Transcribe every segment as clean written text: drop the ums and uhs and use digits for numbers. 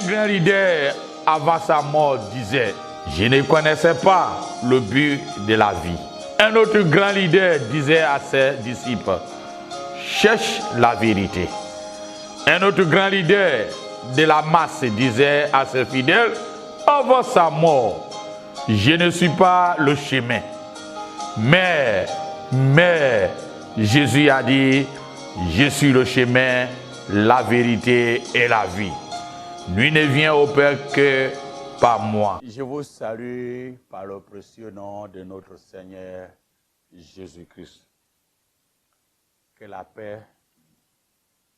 grand leader, avant sa mort, disait, je ne connaissais pas le but de la vie. Un autre grand leader disait à ses disciples, cherche la vérité. Un autre grand leader de la masse disait à ses fidèles, avant sa mort, je ne suis pas le chemin. Mais Jésus a dit, je suis le chemin, la vérité et la vie. Nul ne vient au Père que par moi. Je vous salue par le précieux nom de notre Seigneur Jésus-Christ. Que la paix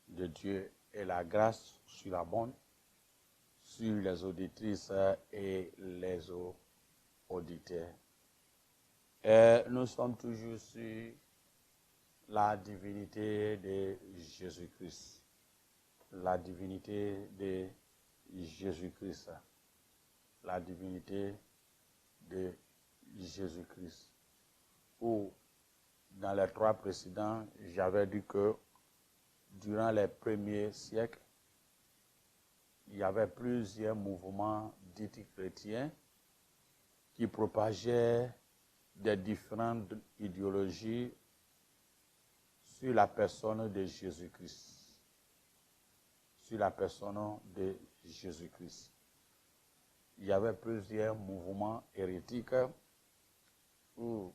de Dieu et la grâce sur la bonne, sur les auditrices et les auditeurs. Nous sommes toujours sur la divinité de Jésus-Christ. La divinité de Jésus-Christ. La divinité de Jésus-Christ. Ou, dans les 3 précédents, j'avais dit que durant les premiers siècles, il y avait plusieurs mouvements dits chrétiens qui propageaient des différentes idéologies sur la personne de Jésus-Christ. Sur la personne de Jésus-Christ. Il y avait plusieurs mouvements hérétiques où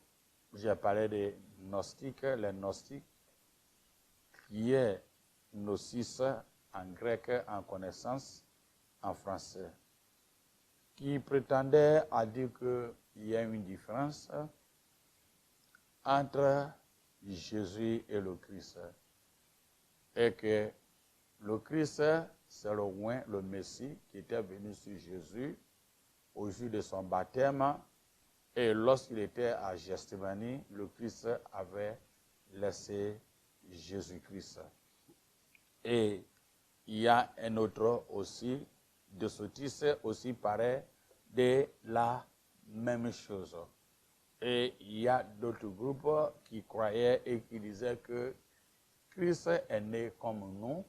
j'ai parlé des gnostiques, les gnostiques, qui est gnosis en grec, en connaissance, en français, qui prétendait à dire qu'il y a une différence entre Jésus et le Christ, et que le Christ, c'est le roi, le Messie, qui était venu sur Jésus au jour de son baptême, et lorsqu'il était à Gethsémani, le Christ avait laissé Jésus-Christ. Et il y a un autre aussi, de Sotis, aussi paraît de la même chose. Et il y a d'autres groupes qui croyaient et qui disaient que Christ est né comme nous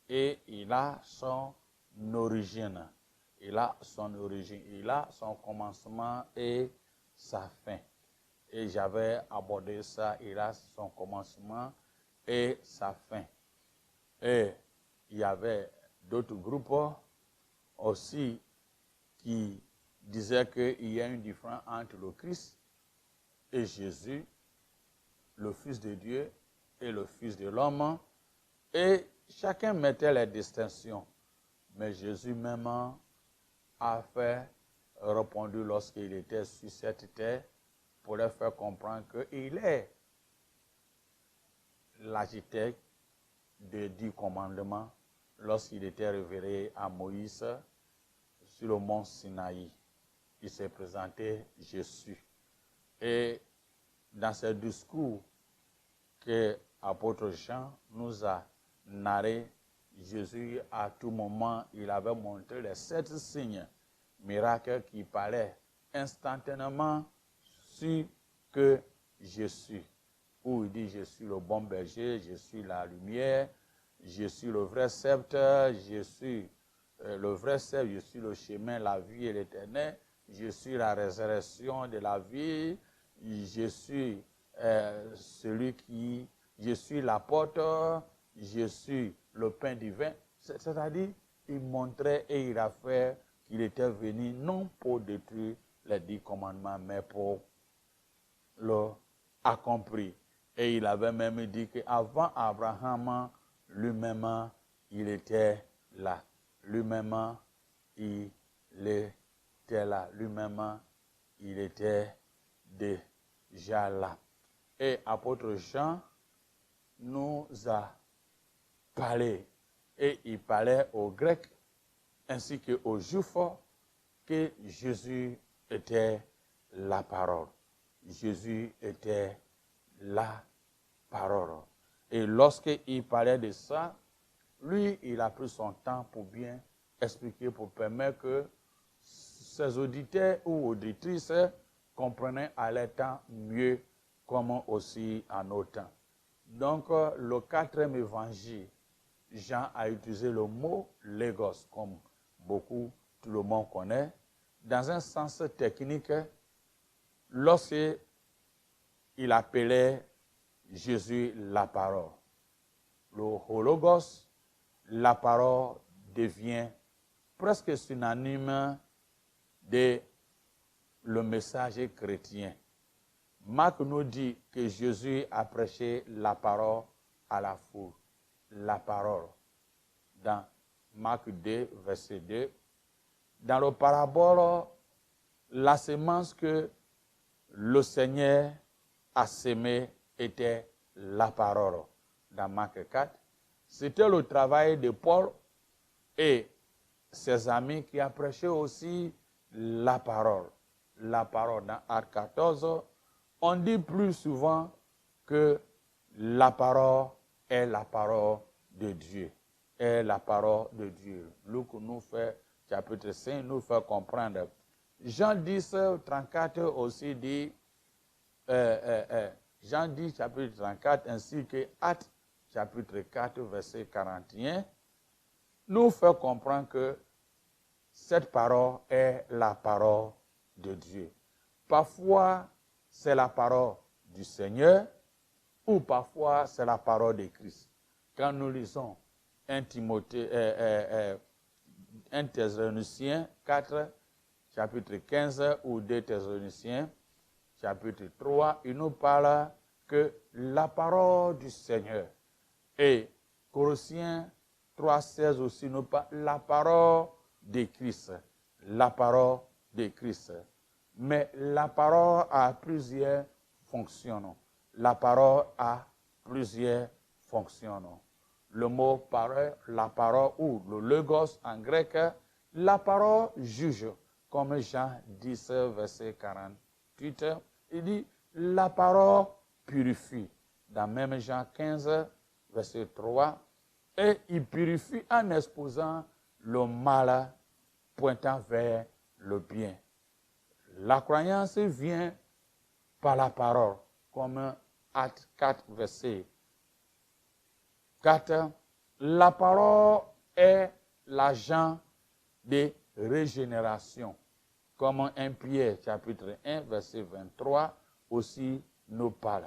et il a son origine. Il a son origine, il a son commencement et sa fin. Et j'avais abordé ça, il a son commencement et sa fin. Et il y avait d'autres groupes aussi qui disaient qu'il y a une différence entre le Christ et Jésus, le Fils de Dieu et le Fils de l'homme. Et chacun mettait les distinctions. Mais Jésus même a fait répondu lorsqu'il était sur cette terre pour leur faire comprendre qu'il est l'architecte des 10 commandements lorsqu'il était révélé à Moïse sur le mont Sinaï. Il s'est présenté Jésus. Et dans ce discours que l'apôtre Jean nous a narré, Jésus, à tout moment, il avait montré les 7 signes miracles qui parlaient instantanément sur que je suis. Où il dit, je suis le bon berger, je suis la lumière, je suis le vrai sceptre, je suis le vrai sceptre, je suis le chemin, la vie et l'éternel, je suis la résurrection de la vie, je suis je suis la porte, je suis le pain divin. C'est-à-dire, il montrait et il a fait qu'il était venu non pour détruire les 10 commandements, mais pour le accomplir. Et il avait même dit qu'avant Abraham, lui-même, il était là. Lui-même, il était là. Lui-même, il était déjà là. Et apôtre Jean nous a parlé. Et il parlait aux Grecs ainsi qu'aux Juifs que Jésus était la parole. Jésus était la parole. Et lorsqu'il parlait de ça, lui, il a pris son temps pour bien expliquer, pour permettre que ses auditeurs ou auditrices comprennent à leur temps mieux, comme aussi à nos temps. Donc, le 4e évangile, Jean a utilisé le mot logos comme tout le monde connaît. Dans un sens technique, lorsqu'il appelait Jésus la parole, le hologos, la parole devient presque synonyme de le message chrétien. Marc nous dit que Jésus a prêché la parole à la foule. La parole. Dans Marc 2, verset 2. Dans le parabole, la semence que le Seigneur a sémée était la parole. Dans Marc 4, c'était le travail de Paul et ses amis qui a prêché aussi la parole. La parole. Dans Actes 14, on dit plus souvent que la parole est la parole de Dieu. Est la parole de Dieu. Luc nous fait, chapitre 5, nous fait comprendre. Jean 10, 34 aussi dit, Jean 10, chapitre 34, ainsi que Actes, chapitre 4, verset 41, nous fait comprendre que cette parole est la parole de Dieu. Parfois, c'est la parole du Seigneur ou parfois c'est la parole de Christ. Quand nous lisons 1 Thessaloniciens 4, chapitre 15 ou 2 Thessaloniciens, chapitre 3, il nous parle que la parole du Seigneur. Et Colossiens 3, 16 aussi nous parle la parole de Christ. La parole de Christ. Mais la parole a plusieurs fonctions. La parole a plusieurs fonctions. Le mot parole, la parole ou le logos en grec, la parole juge. Comme Jean 10, verset 48, il dit la parole purifie. Dans même Jean 15, verset 3, et il purifie en exposant le mal pointant vers le bien. La croyance vient par la parole, comme Actes 4, verset 4. La parole est l'agent de régénération, comme 1 Pierre, chapitre 1, verset 23, aussi nous parle.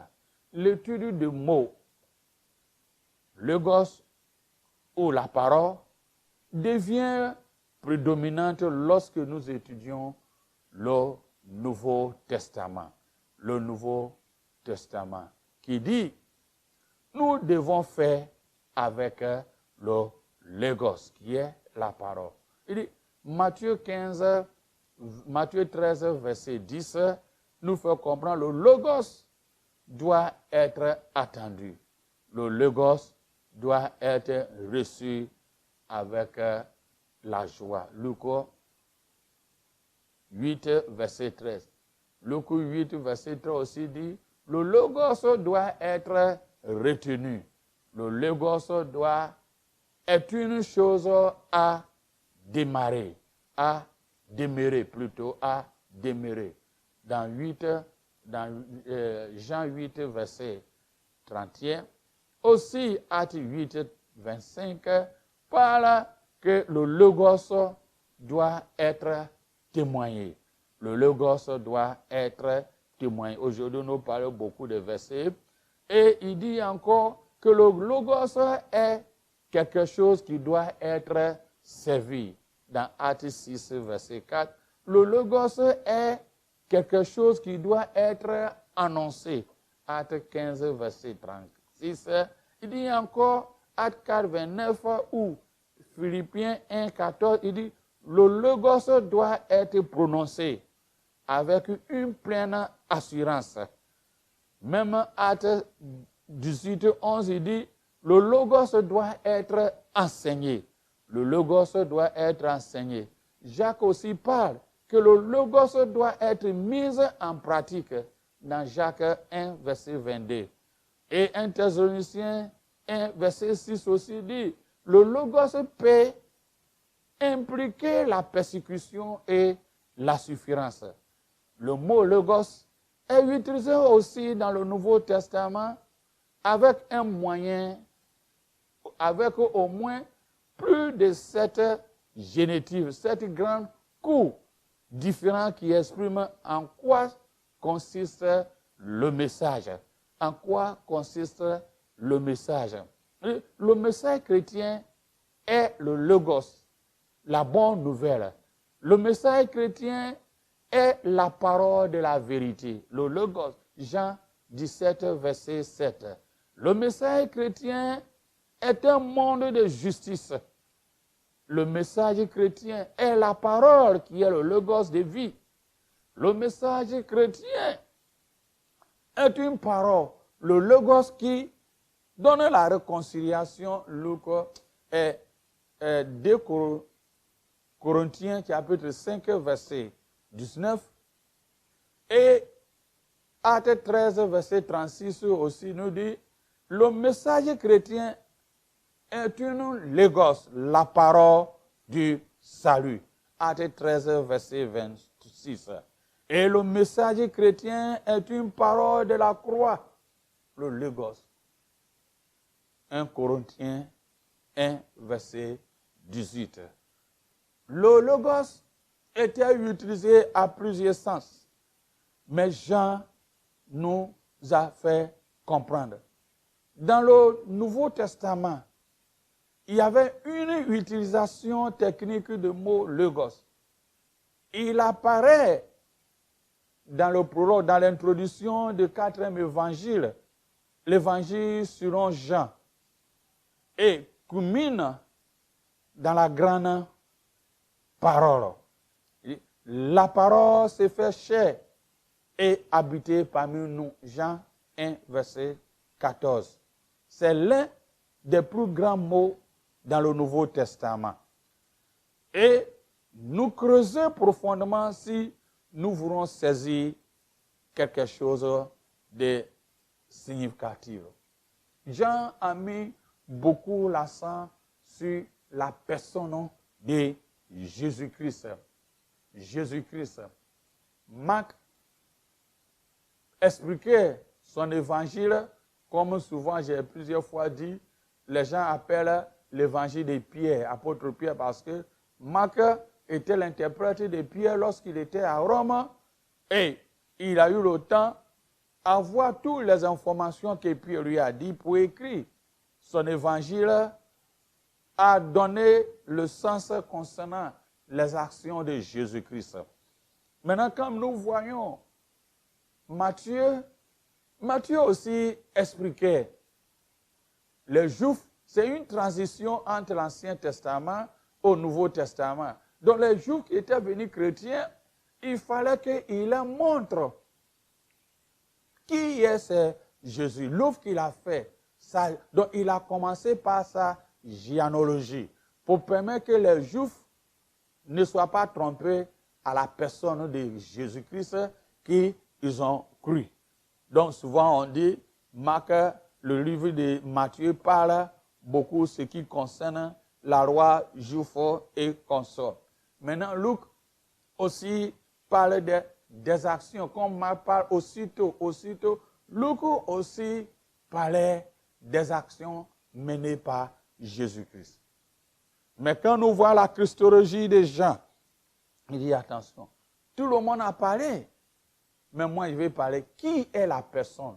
L'étude du mot, logos ou la parole, devient prédominante lorsque nous étudions le Nouveau Testament. Le Nouveau Testament qui dit, nous devons faire avec le logos, qui est la parole. Il dit, Matthieu 13, verset 10, nous fait comprendre, le logos doit être attendu. Le logos doit être reçu avec la joie. Luc 8, verset 13. Luc 8, verset 13 aussi dit, le logos doit être retenu. Le logos doit être une chose à démarrer, à demeurer plutôt, à demeurer. Dans Jean 8, verset 31, aussi Actes 8, 25, parle que le logos doit être témoigné. Le logos doit être témoigné. Aujourd'hui, nous parlons beaucoup de versets. Et il dit encore que le logos est quelque chose qui doit être servi. Dans Actes 6, verset 4, le logos est quelque chose qui doit être annoncé. Actes 15, verset 36. Il dit encore, Actes 4, 29, ou Philippiens 1, 14, il dit, le logos doit être prononcé avec une pleine assurance. Même Actes 18, 11, il dit, le logos doit être enseigné. Le logos doit être enseigné. Jacques aussi parle que le logos doit être mis en pratique dans Jacques 1, verset 22. Et 1 Thessaloniciens 1, verset 6 aussi dit, le logos peut impliquer la persécution et la souffrance. Le mot logos est utilisé aussi dans le Nouveau Testament avec un moyen, avec au moins plus de 7 génitive, cette grande cour différente qui exprime en quoi consiste le message. En quoi consiste le message? Le message chrétien est le logos, la bonne nouvelle. Le message chrétien est la parole de la vérité. Le logos, Jean 17, verset 7. Le message chrétien est un monde de justice. Le message chrétien est la parole qui est le logos de vie. Le message chrétien est une parole, le logos qui donne la réconciliation. Luc est 2 Corinthiens chapitre 5 verset 19 et Actes 13 verset 36 aussi nous dit le message chrétien est une logos, la parole du salut. Actes 13 verset 26. Et le message chrétien est une parole de la croix, le logos. 1 Corinthiens 1 verset 18. Le logos était utilisé à plusieurs sens, mais Jean nous a fait comprendre. Dans le Nouveau Testament, il y avait une utilisation technique du mot logos. Il apparaît dans le prologue, dans l'introduction du 4e évangile, l'évangile selon Jean, et culmine dans la grande parole. La parole s'est fait chair et habité parmi nous. Jean 1, verset 14. C'est l'un des plus grands mots dans le Nouveau Testament. Et nous creusons profondément si nous voulons saisir quelque chose de significatif. Jean a mis beaucoup l'accent sur la personne de Jésus-Christ. Jésus-Christ. Marc expliquait son évangile, comme souvent j'ai plusieurs fois dit, les gens appellent l'évangile de Pierre, apôtre Pierre, parce que Marc était l'interprète de Pierre lorsqu'il était à Rome et il a eu le temps d'avoir toutes les informations que Pierre lui a dit pour écrire. Son évangile a donné le sens concernant les actions de Jésus-Christ. Maintenant, comme nous voyons, Matthieu aussi expliquait, les Juifs, c'est une transition entre l'Ancien Testament au Nouveau Testament. Donc les Juifs qui étaient venus chrétiens, il fallait qu'ils leur montrent qui est ce Jésus, l'œuvre qu'il a fait. Donc il a commencé par sa généalogie pour permettre que les Juifs ne soient pas trompés à la personne de Jésus-Christ qu'ils ont cru. Donc souvent on dit, Marc, le livre de Matthieu parle beaucoup de ce qui concerne la loi juive et consort. Maintenant Luc aussi parle des actions, comme Marc parle aussitôt, Luc aussi parlait des actions menées par Jésus-Christ. Mais quand nous voyons la christologie des gens, il dit attention, tout le monde a parlé, mais moi je vais parler qui est la personne,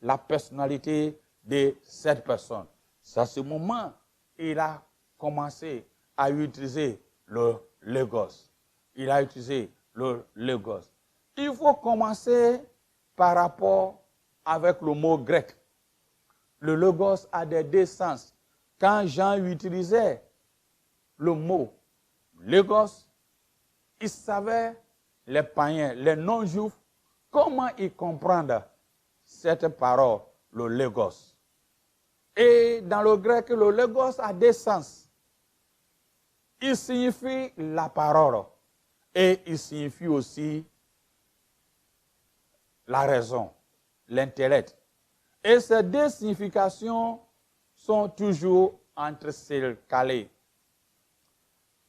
la personnalité de cette personne. C'est à ce moment il a commencé à utiliser le logos. Il a utilisé le logos. Il faut commencer par rapport avec le mot grec. Le logos a des deux sens. Quand Jean utilisait le mot logos, il savait, les païens, les non-juifs, comment ils comprennent cette parole, le logos. Et dans le grec, le logos a deux sens. Il signifie la parole et il signifie aussi la raison, l'intellect. Et ces deux significations sont toujours entrecalées.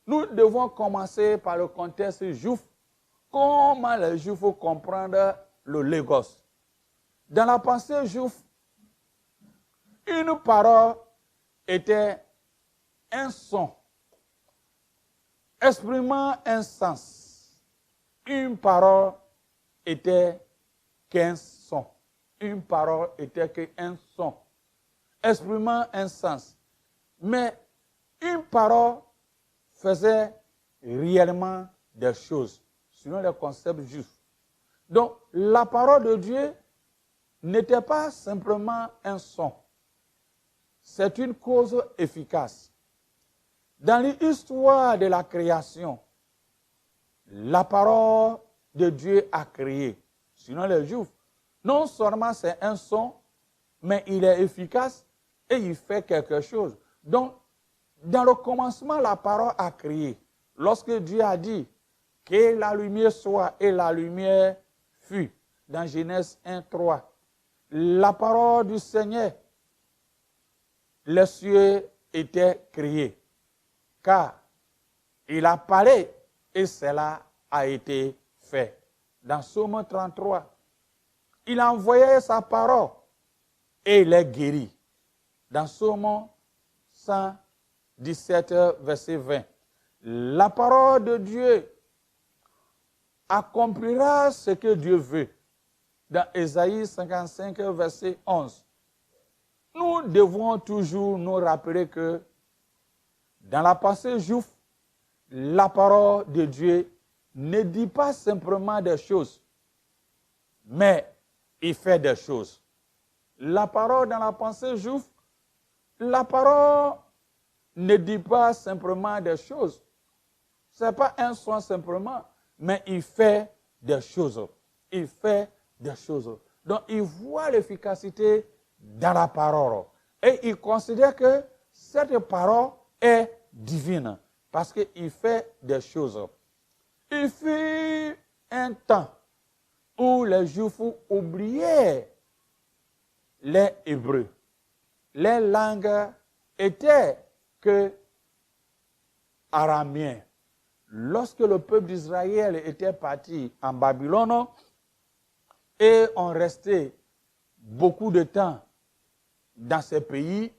Nous devons commencer par le contexte juif. Comment les Juifs comprennent le logos? Dans la pensée juive, une parole était un son exprimant un sens. Une parole était qu'un son. Une parole était qu'un son, exprimant un sens. Mais une parole faisait réellement des choses, selon les concepts juifs. Donc, la parole de Dieu n'était pas simplement un son. C'est une cause efficace. Dans l'histoire de la création, la parole de Dieu a créé. Sinon les Juifs, non seulement c'est un son, mais il est efficace et il fait quelque chose. Donc, dans le commencement, la parole a créé. Lorsque Dieu a dit que la lumière soit et la lumière fut, dans Genèse 1, 3, la parole du Seigneur, les cieux étaient créés. Car il a parlé et cela a été fait. Dans Psaume 33, il a envoyé sa parole et il est guéri. Dans Psaume 117, verset 20, la parole de Dieu accomplira ce que Dieu veut. Dans Ésaïe 55, verset 11, nous devons toujours nous rappeler que dans la pensée juive, la parole de Dieu ne dit pas simplement des choses, mais il fait des choses. La parole dans la pensée juive, la parole ne dit pas simplement des choses. Ce n'est pas un son simplement, mais il fait des choses. Il fait des choses. Donc, il voit l'efficacité dans la parole. Et il considère que cette parole est divine parce qu'il fait des choses. Il fut un temps où les Juifs oubliaient les Hébreux. Les langues étaient que araméen. Lorsque le peuple d'Israël était parti en Babylone et ont resté beaucoup de temps dans ces pays,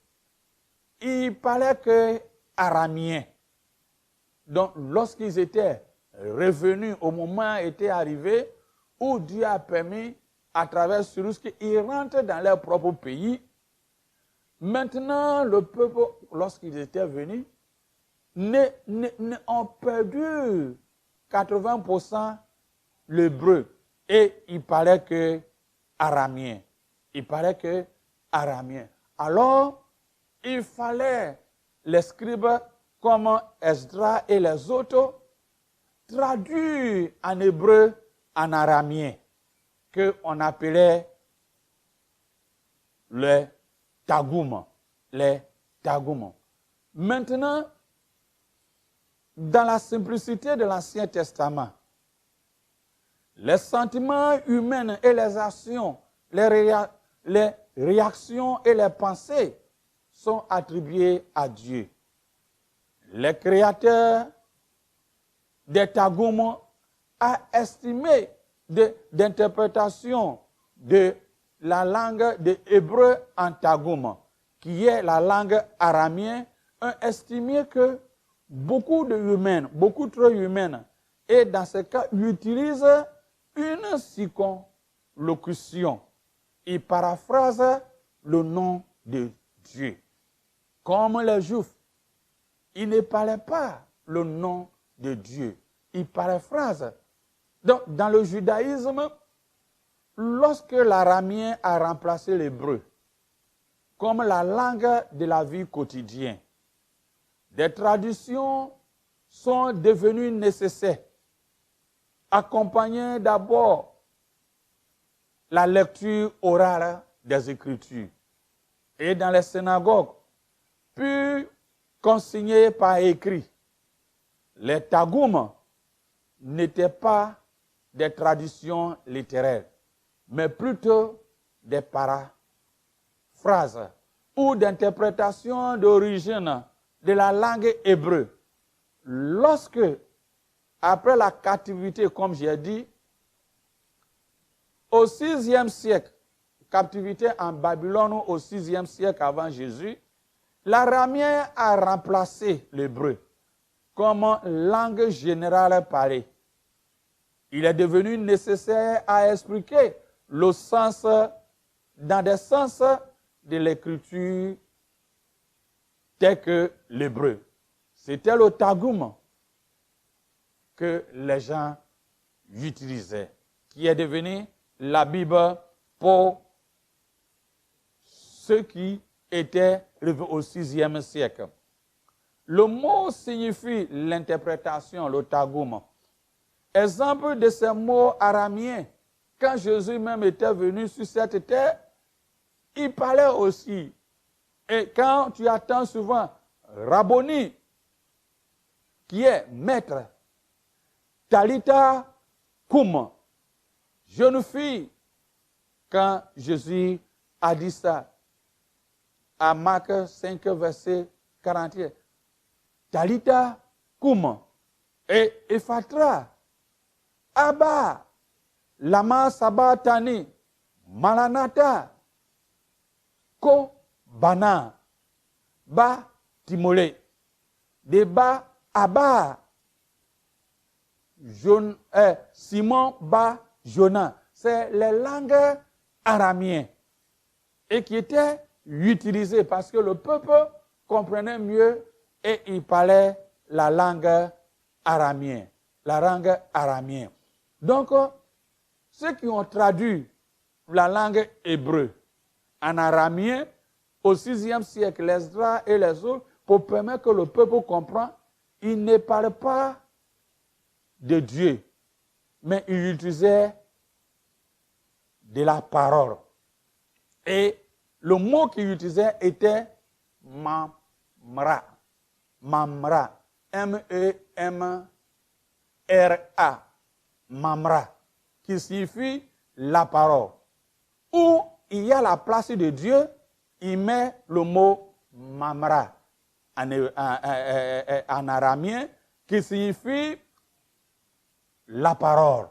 il parlait que araméen. Donc, lorsqu'ils étaient revenus, au moment était arrivé où Dieu a permis, à travers Cyrus, qu'ils rentrent dans leur propre pays. Maintenant, le peuple, lorsqu'ils étaient venus, ont perdu 80% l'hébreu. Et il parlait que araméen. Il parlait que araméen. Alors, il fallait les scribes comme Esdras et les autres traduire en hébreu, en araméen, qu'on appelait les Targum. Les Targum. Maintenant, dans la simplicité de l'Ancien Testament, les sentiments humains et les actions, les réactions et les pensées sont attribués à Dieu. Les créateurs des Targum ont estimé d'interprétation de la langue de hébreu en Targum, qui est la langue araméenne, ont estimé que beaucoup trop humaines, et dans ce cas, utilisent une circonlocution. Ils paraphrasent le nom de Dieu. Comme les Juifs, ils ne parlaient pas le nom de Dieu. Ils paraphrasent. Donc, dans le judaïsme, lorsque l'araméen a remplacé l'hébreu comme la langue de la vie quotidienne, des traditions sont devenues nécessaires, accompagnées d'abord la lecture orale des Écritures et dans les synagogues, puis consignées par écrit. Les Targum n'étaient pas des traditions littéraires, mais plutôt des paraphrases ou d'interprétations d'origine de la langue hébreu. Lorsque, après la captivité, comme j'ai dit, au VIe siècle, captivité en Babylone au VIe siècle avant Jésus, l'araméen a remplacé l'hébreu comme langue générale parlée. Il est devenu nécessaire à expliquer le sens, dans des sens de l'écriture tel que l'hébreu. C'était le Targum que les gens utilisaient, qui est devenu la Bible pour ceux qui étaient au VIe siècle. Le mot signifie l'interprétation, le Targum. Exemple de ces mots araméens, quand Jésus même était venu sur cette terre, il parlait aussi. Et quand tu attends souvent Rabboni, qui est maître, Talita Koum, jeune fille, quand Jésus a dit ça, à Marc 5, verset 41, Talita Koum, et Ephatra, Abba, Lama Sabatani, Maranatha, Ko Bana, Ba Timolé, Deba Abba, Simon Ba Jonah. C'est les langues araméennes et qui étaient utilisées parce que le peuple comprenait mieux et il parlait la langue araméenne. La langue araméenne. Donc, ceux qui ont traduit la langue hébreu en araméen au VIe siècle, les Esdras et les autres, pour permettre que le peuple comprenne, ils ne parlent pas de Dieu, mais ils utilisaient de la parole. Et le mot qu'ils utilisaient était mamra. Mamra. M-E-M-R-A. Mamra. Qui signifie la parole. Où il y a la place de Dieu, il met le mot mamra en araméen, qui signifie la parole.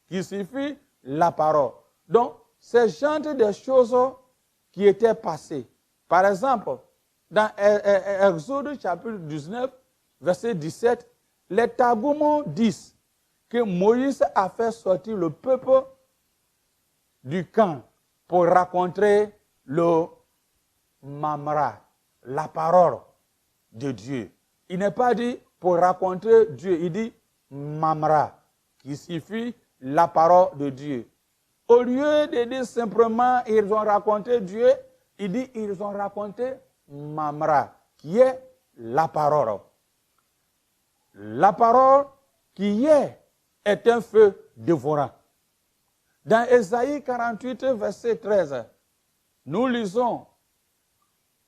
Qui signifie la parole. Donc, c'est genre de choses qui étaient passées. Par exemple, dans Exode chapitre 19, verset 17, les Targum disent que Moïse a fait sortir le peuple du camp pour raconter le mamra, la parole de Dieu. Il n'est pas dit pour raconter Dieu, il dit mamra, qui signifie la parole de Dieu. Au lieu de dire simplement ils ont raconté Dieu, il dit ils ont raconté mamra, qui est la parole. La parole qui est un feu dévorant. Dans Ésaïe 48, verset 13, nous lisons,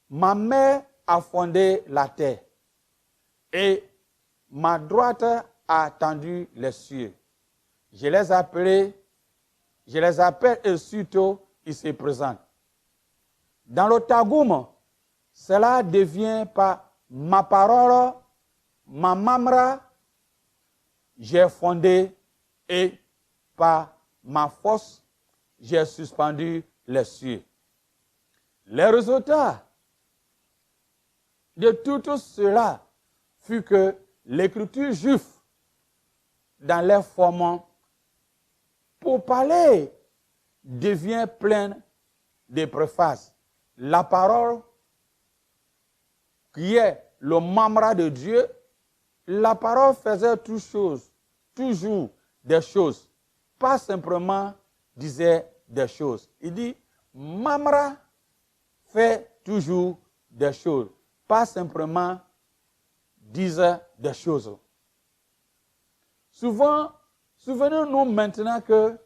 ma main a fondé la terre et ma droite a tendu les cieux. Je les appelle et surtout ils se présentent. Dans le Targum, cela devient par ma parole, ma mamra, j'ai fondé et par ma force, j'ai suspendu les cieux. Les résultats de tout cela fut que l'écriture juive, dans les formes, pour parler, devient pleine de préfaces. La parole, qui est le mamra de Dieu, la parole faisait toujours des choses, pas simplement disait des choses. Il dit, mamra fait toujours des choses, pas simplement disait des choses. Souvent, souvenez-nous maintenant que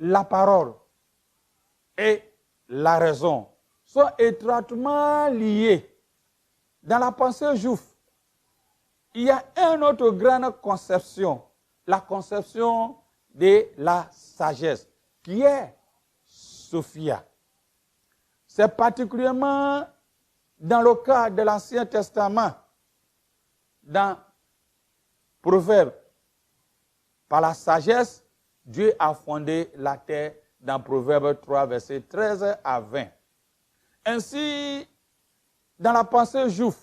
la parole et la raison sont étroitement liées. Dans la pensée juive, il y a une autre grande conception, la conception de la sagesse, qui est Sophia. C'est particulièrement dans le cas de l'Ancien Testament, dans Proverbes. Par la sagesse, Dieu a fondé la terre dans Proverbes 3, versets 13 à 20. Ainsi, dans la pensée juive,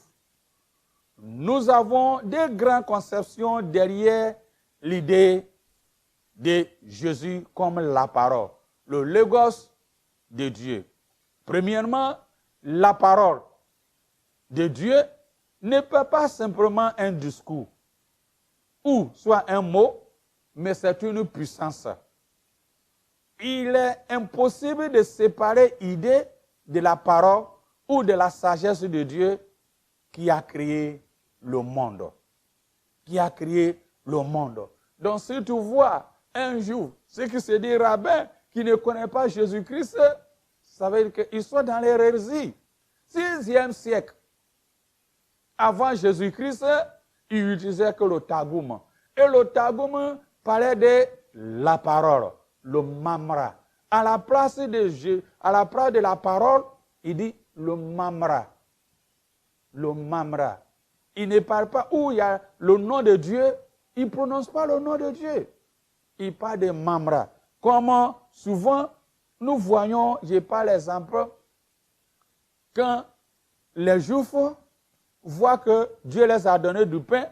nous avons des grandes conceptions derrière l'idée de Jésus comme la parole, le logos de Dieu. Premièrement, la parole de Dieu ne peut pas simplement un discours ou soit un mot, mais c'est une puissance. Il est impossible de séparer l'idée de la parole ou de la sagesse de Dieu qui a créé le monde. Qui a créé le monde. Donc si tu vois un jour ceux qui se disent rabbins qui ne connaissent pas Jésus-Christ, ça veut dire qu'ils sont dans l'hérésie. 6e siècle, avant Jésus-Christ, ils n'utilisaient que le Targum. Et le Targum parlait de la parole, le mamra. À la place de la parole, il dit le mamra. Le mamra. Il ne parle pas où il y a le nom de Dieu, il ne prononce pas le nom de Dieu. Il parle de mamra. Comme souvent, nous voyons, je parle l'exemple, quand les Juifs voient que Dieu les a donné du pain,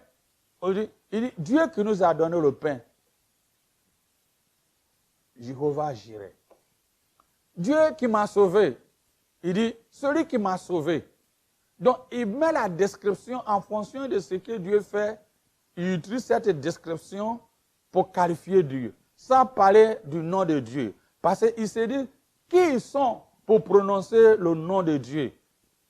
il dit, Dieu qui nous a donné le pain, Jéhovah Jireh. Dieu qui m'a sauvé, il dit, celui qui m'a sauvé. Donc, il met la description en fonction de ce que Dieu fait. Il utilise cette description pour qualifier Dieu, sans parler du nom de Dieu. Parce qu'il se dit, qui ils sont pour prononcer le nom de Dieu?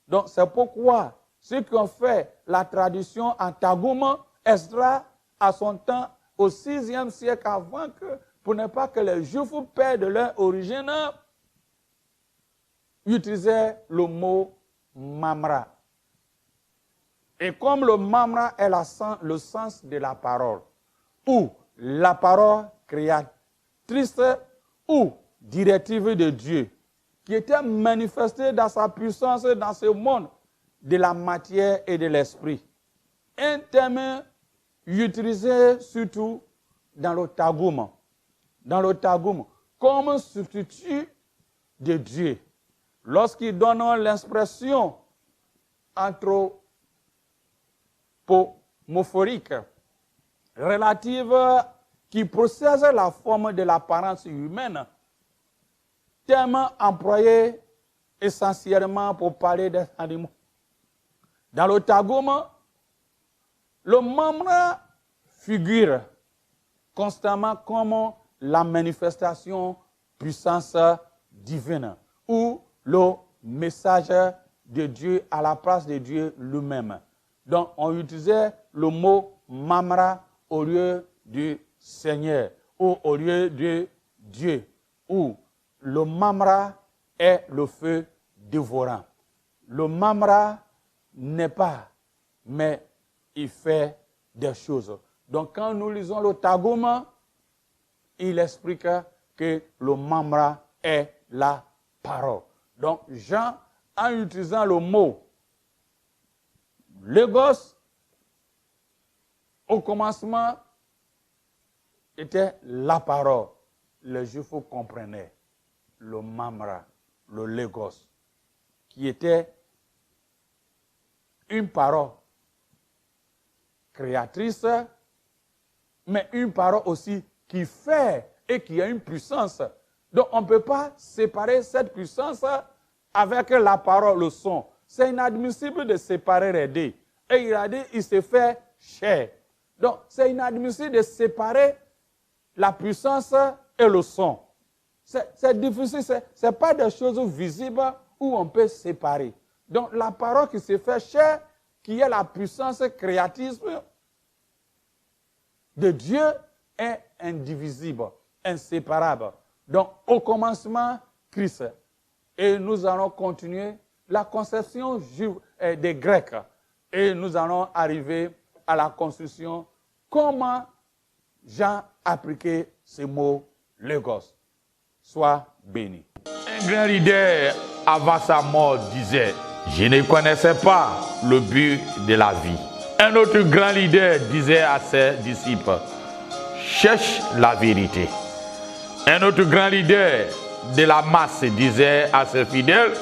Donc, c'est pourquoi ceux qui ont fait la tradition en Targum, Esdras, à son temps, au 6e siècle avant que, pour ne pas que les Juifs perdent leur origine, utilisaient le mot mamra. Et comme le mamra est le sens de la parole, ou la parole créatrice, ou directive de Dieu, qui était manifestée dans sa puissance dans ce monde de la matière et de l'esprit. Un terme utilisé surtout dans le Targum. Dans le Targum, comme substitut de Dieu. Lorsqu'ils donnent l'expression anthropomophorique relative qui possède la forme de l'apparence humaine, terme employé essentiellement pour parler des animaux. Dans le Targum, le membre figure constamment comme la manifestation puissance divine ou le message de Dieu à la place de Dieu lui-même. Donc, on utilisait le mot mamra au lieu du Seigneur ou au lieu de Dieu, où le mamra est le feu dévorant. Le mamra n'est pas, mais il fait des choses. Donc, quand nous lisons le Targum, il explique que le mamra est la parole. Donc, Jean, en utilisant le mot logos, au commencement, était la parole. Les Juifs comprenaient le mamra, le logos, qui était une parole créatrice, mais une parole aussi qui fait et qui a une puissance. Donc on ne peut pas séparer cette puissance avec la parole, le son. C'est inadmissible de séparer les deux. Et il a dit, il se fait chair. Donc c'est inadmissible de séparer la puissance et le son. C'est difficile, ce n'est pas des choses visibles où on peut séparer. Donc la parole qui se fait chair, qui est la puissance créatrice de Dieu, est indivisible, inséparable. Donc au commencement, Christ. Et nous allons continuer la conception des Grecs. Et nous allons arriver à la construction. Comment Jean appliquait ce mot logos. Sois béni. Un grand leader avant sa mort disait, je ne connaissais pas le but de la vie. Un autre grand leader disait à ses disciples, cherche la vérité. Un autre grand leader de la masse disait à ses fidèles,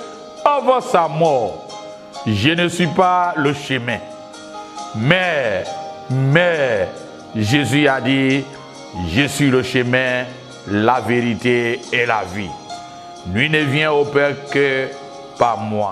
avant sa mort, je ne suis pas le chemin, Mais, Jésus a dit, je suis le chemin, la vérité et la vie. Nul ne vient au Père que par moi.